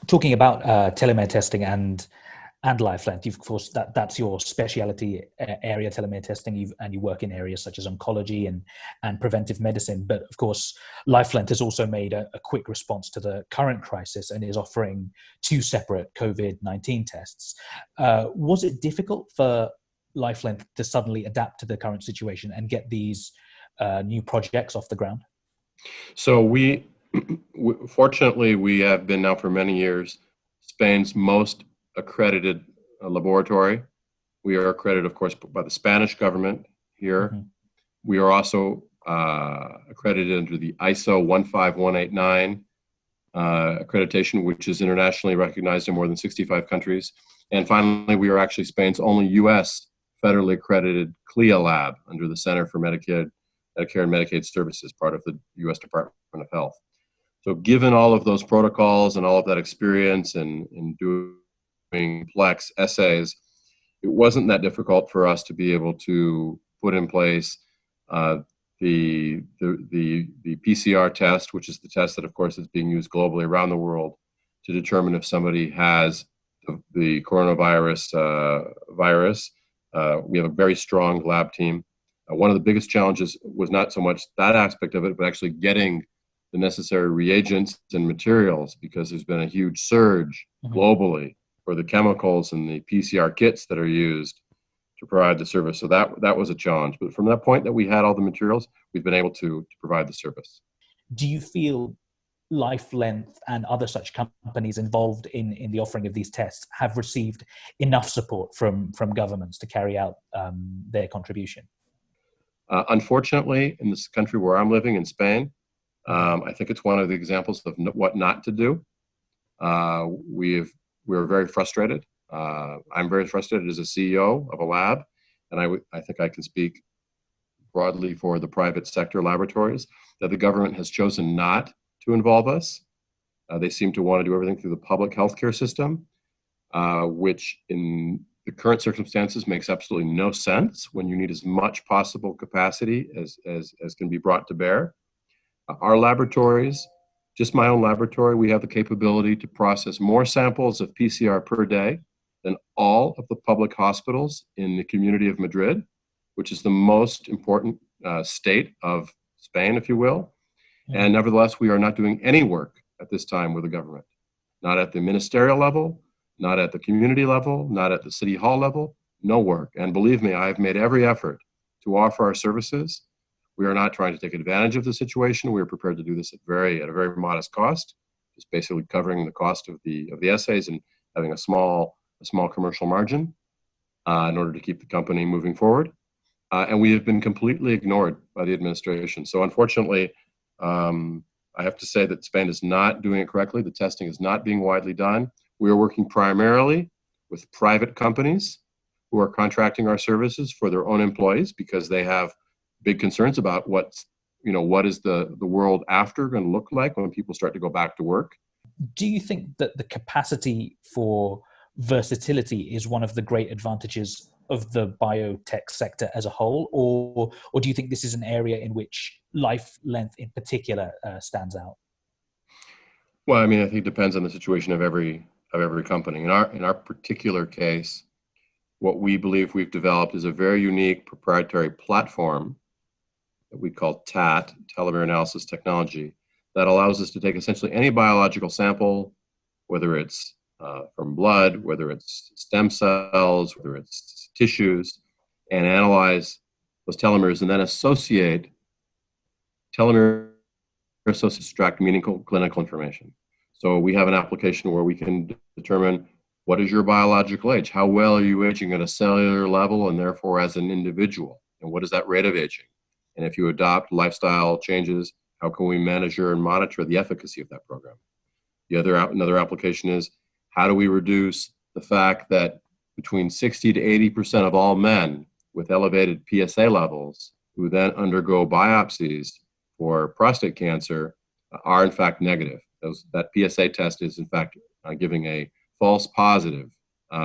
talking about telomere testing and life length, of course, that's your specialty area, telomere testing, and you work in areas such as oncology and preventive medicine. But of course, life length has also made a quick response to the current crisis and is offering 2 separate COVID-19 tests. Was it difficult for life length to suddenly adapt to the current situation and get these new projects off the ground? So fortunately, we have been now for many years Spain's most accredited laboratory. We are accredited, of course, by the Spanish government here. Mm-hmm. We are also accredited under the ISO 15189 accreditation, which is internationally recognized in more than 65 countries. And finally, we are actually Spain's only U.S. federally accredited CLIA lab under the Center for Medicare and Medicaid Services, part of the U.S. Department of Health. So given all of those protocols and all of that experience in doing complex assays, it wasn't that difficult for us to be able to put in place the PCR test, which is the test that, of course, is being used globally around the world to determine if somebody has the coronavirus virus. We have a very strong lab team. One of the biggest challenges was not so much that aspect of it, but actually getting the necessary reagents and materials, because there's been a huge surge globally for the chemicals and the PCR kits that are used to provide the service. So that was a challenge. But from that point that we had all the materials, we've been able to provide the service. Do you feel Life Length and other such companies involved in the offering of these tests have received enough support from governments to carry out their contribution? Unfortunately, in this country where I'm living, in Spain, I think it's one of the examples of what not to do. We're very frustrated. I'm very frustrated as a CEO of a lab, and I think I can speak broadly for the private sector laboratories, that the government has chosen not to involve us. They seem to want to do everything through the public healthcare system, which in the current circumstances makes absolutely no sense when you need as much possible capacity as can be brought to bear. Our laboratories, just my own laboratory, we have the capability to process more samples of PCR per day than all of the public hospitals in the community of Madrid, which is the most important state of Spain, if you will. And nevertheless, we are not doing any work at this time with the government, not at the ministerial level, not at the community level, not at the city hall level, no work. And believe me, I've made every effort to offer our services. We are not trying to take advantage of the situation. We are prepared to do this at a very modest cost, just basically covering the cost of the assays and having a small commercial margin in order to keep the company moving forward. And we have been completely ignored by the administration. So unfortunately, I have to say that Spain is not doing it correctly. The testing is not being widely done. We are working primarily with private companies who are contracting our services for their own employees, because they have big concerns about what is the world after going to look like when people start to go back to work. Do you think that the capacity for versatility is one of the great advantages of the biotech sector as a whole, or do you think this is an area in which Life Length in particular stands out? Well, I mean, I think it depends on the situation of every company. In our particular case, what we believe we've developed is a very unique proprietary platform that we call TAT, telomere analysis technology, that allows us to take essentially any biological sample, whether it's from blood, whether it's stem cells, whether it's tissues, and analyze those telomeres, and then associate telomere associates extract meaningful clinical information. So we have an application where we can determine what is your biological age, how well are you aging at a cellular level and therefore as an individual, and what is that rate of aging? And if you adopt lifestyle changes, how can we measure and monitor the efficacy of that program? Another application is, how do we reduce the fact that between 60 to 80% of all men with elevated PSA levels who then undergo biopsies for prostate cancer are in fact negative? That PSA test is in fact giving a false positive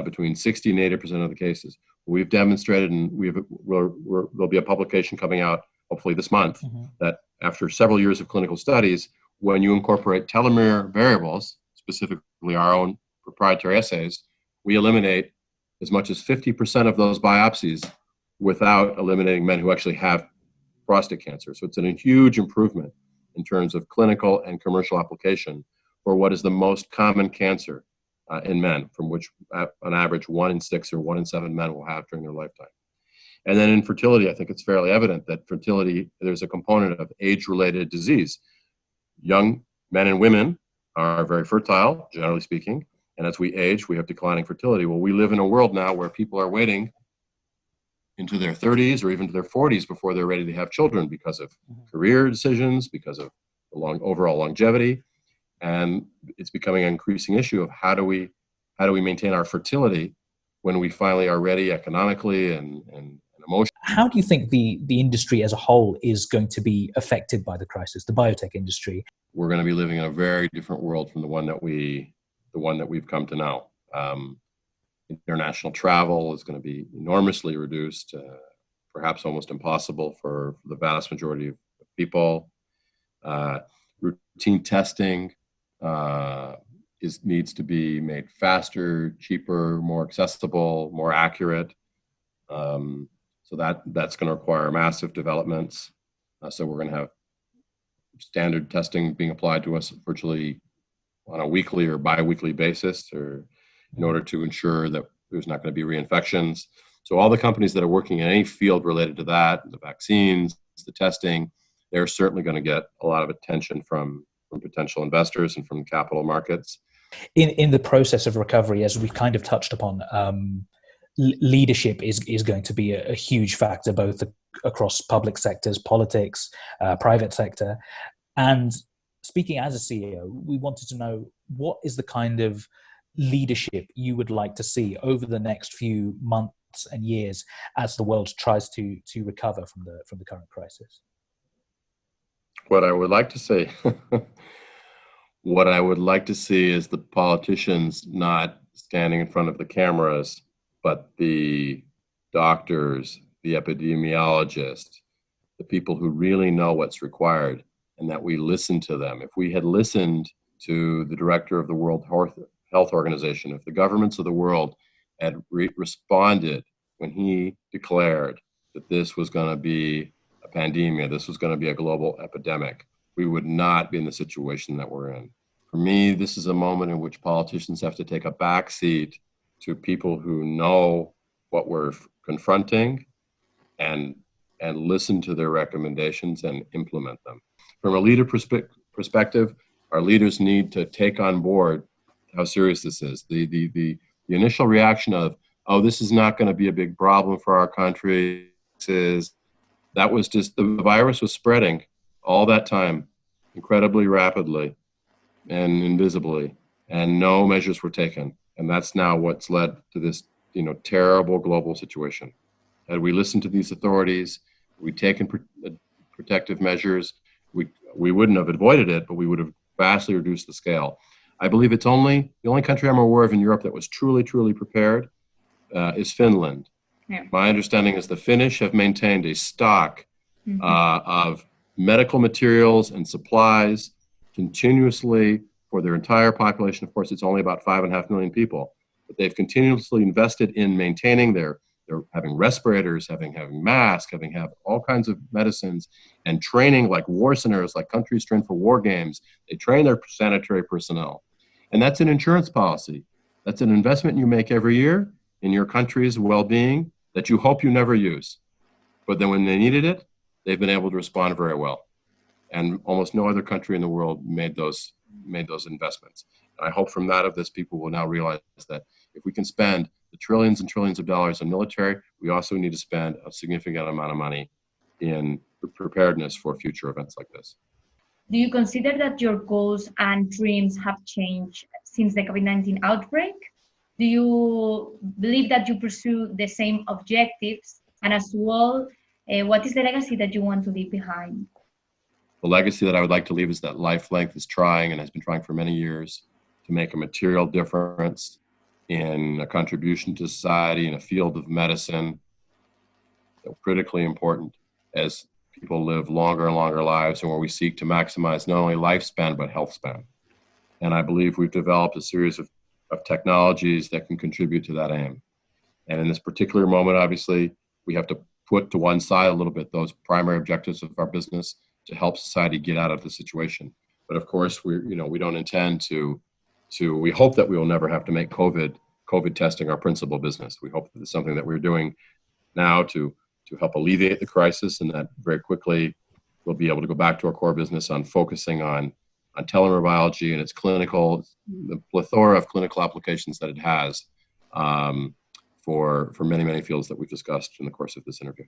between 60 and 80% of the cases. We've demonstrated, and there'll be a publication coming out hopefully this month, that after several years of clinical studies, when you incorporate telomere variables, specifically our own proprietary assays, we eliminate as much as 50% of those biopsies without eliminating men who actually have prostate cancer. So it's a huge improvement in terms of clinical and commercial application for what is the most common cancer in men, from which on average 1 in 6 or 1 in 7 men will have during their lifetime. And then in fertility, I think it's fairly evident that fertility, there's a component of age-related disease. Young men and women are very fertile, generally speaking, and as we age, we have declining fertility. Well, we live in a world now where people are waiting into their 30s or even to their 40s before they're ready to have children because of career decisions, because of the overall longevity, and it's becoming an increasing issue of how do we maintain our fertility when we finally are ready economically and emotionally. How do you think the industry as a whole is going to be affected by the crisis, the biotech industry? We're going to be living in a very different world from the one that we've come to know. International travel is going to be enormously reduced, perhaps almost impossible for the vast majority of people. Routine testing needs to be made faster, cheaper, more accessible, more accurate. So that's going to require massive developments. So we're going to have standard testing being applied to us virtually on a weekly or bi-weekly basis, or in order to ensure that there's not going to be reinfections. So all the companies that are working in any field related to that, the vaccines, the testing, they're certainly going to get a lot of attention from potential investors and from capital markets. In the process of recovery, as we've kind of touched upon, leadership is going to be a huge factor, both across public sectors, politics, private sector. And speaking as a CEO, we wanted to know, what is the kind of leadership you would like to see over the next few months and years as the world tries to recover from the current crisis? What I would like to say, what I would like to see is the politicians not standing in front of the cameras, but the doctors, the epidemiologists, the people who really know what's required, and that we listen to them. If we had listened to the director of the World Health Organization, if the governments of the world had responded when he declared that this was going to be a pandemia, this was going to be a global epidemic, we would not be in the situation that we're in. For me, this is a moment in which politicians have to take a back seat to people who know what we're confronting and listen to their recommendations and implement them. From a leader perspective, our leaders need to take on board how serious this is. The initial reaction of, oh, this is not going to be a big problem for our country, that was just, the virus was spreading all that time incredibly rapidly and invisibly, and no measures were taken. And that's now what's led to this, terrible global situation. Had we listened to these authorities, we'd taken protective measures, we wouldn't have avoided it, but we would have vastly reduced the scale. I believe the only country I'm aware of in Europe that was truly, truly prepared is Finland. Yeah. My understanding is the Finnish have maintained a stock of medical materials and supplies continuously for their entire population. Of course, it's only about 5.5 million people, but they've continuously invested in maintaining they're having respirators, having masks, having all kinds of medicines, and training like war centers, like countries train for war games. They train their sanitary personnel. And that's an insurance policy. That's an investment you make every year in your country's well-being that you hope you never use. But then when they needed it, they've been able to respond very well. And almost no other country in the world made those investments. And I hope from that of this, people will now realize that if we can spend the trillions and trillions of dollars in military, we also need to spend a significant amount of money in preparedness for future events like this. Do you consider that your goals and dreams have changed since the COVID-19 outbreak? Do you believe that you pursue the same objectives? And as well, what is the legacy that you want to leave behind? The legacy that I would like to leave is that LifeLength is trying, and has been trying for many years, to make a material difference in a contribution to society in a field of medicine that's critically important as people live longer and longer lives, and where we seek to maximize not only lifespan but health span. And I believe we've developed a series of technologies that can contribute to that aim. And in this particular moment, obviously, we have to put to one side a little bit those primary objectives of our business to help society get out of the situation. But of course, we don't intend we hope that we will never have to make COVID testing our principal business. We hope that it's something that we're doing now to help alleviate the crisis, and that very quickly we'll be able to go back to our core business on focusing on telomere biology and its the plethora of clinical applications that it has for many, many fields that we've discussed in the course of this interview.